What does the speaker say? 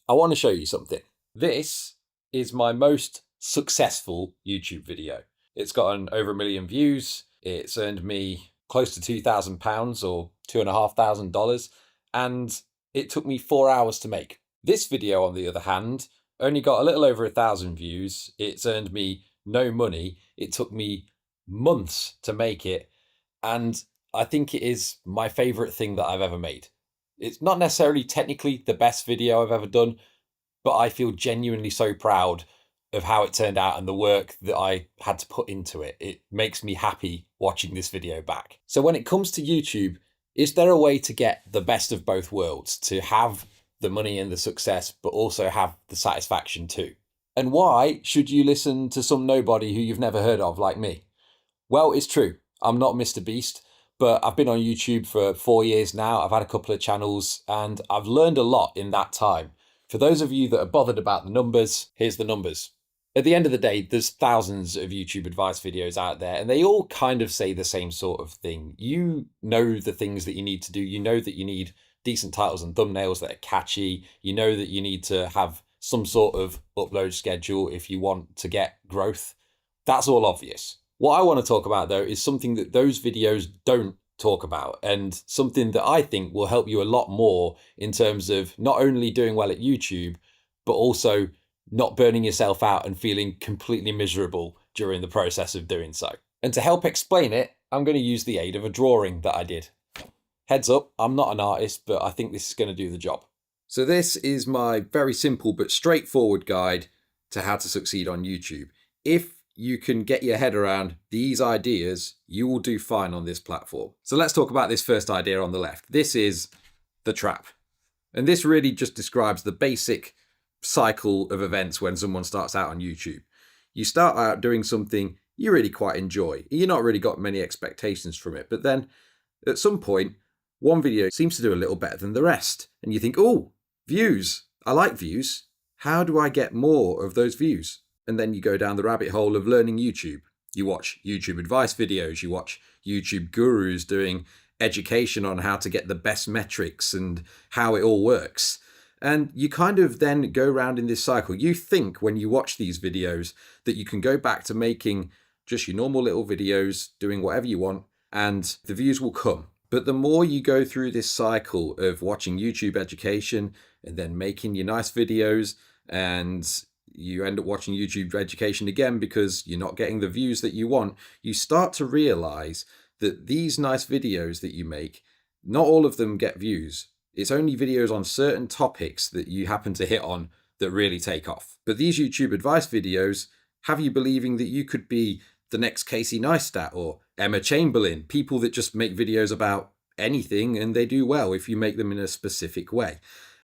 I want to show you something. This is my most successful YouTube video. It's gotten over 1 million views. It's earned me close to £2,000 or $2,500, and it took me 4 hours to make. This video, on the other hand, only got a little over 1,000 views. It's earned me no money. It took me months to make it, and I think it is my favorite thing that I've ever made. It's not necessarily technically the best video I've ever done, but I feel genuinely so proud of how it turned out and the work that I had to put into it. It makes me happy watching this video back. So when it comes to YouTube, is there a way to get the best of both worlds, to have the money and the success, but also have the satisfaction too? And why should you listen to some nobody who you've never heard of like me? Well, it's true. I'm not Mr. Beast, but I've been on YouTube for 4 years now. I've had a couple of channels and I've learned a lot in that time. For those of you that are bothered about the numbers, here's the numbers. At the end of the day, there's thousands of YouTube advice videos out there, and they all kind of say the same sort of thing. You know the things that you need to do. You know that you need decent titles and thumbnails that are catchy. You know that you need to have some sort of upload schedule if you want to get growth. That's all obvious. What I want to talk about, though, is something that those videos don't talk about, and something that I think will help you a lot more in terms of not only doing well at YouTube, but also not burning yourself out and feeling completely miserable during the process of doing so. And to help explain it, I'm going to use the aid of a drawing that I did. Heads up, I'm not an artist, but I think this is going to do the job. So this is my very simple but straightforward guide to how to succeed on YouTube. If you can get your head around these ideas, you will do fine on this platform. So let's talk about this first idea on the left. This is the trap. And this really just describes the basic cycle of events when someone starts out on YouTube. You start out doing something you really quite enjoy. You're not really got many expectations from it, but then at some point, one video seems to do a little better than the rest. And you think, oh, views. I like views. How do I get more of those views? And then you go down the rabbit hole of learning YouTube. You watch YouTube advice videos. You watch YouTube gurus doing education on how to get the best metrics and how it all works. And you kind of then go around in this cycle. You think when you watch these videos that you can go back to making just your normal little videos, doing whatever you want, and the views will come. But the more you go through this cycle of watching YouTube education and then making your nice videos, and you end up watching YouTube education again because you're not getting the views that you want, you start to realize that these nice videos that you make, not all of them get views. It's only videos on certain topics that you happen to hit on that really take off. But these YouTube advice videos have you believing that you could be the next Casey Neistat or Emma Chamberlain, people that just make videos about anything and they do well if you make them in a specific way.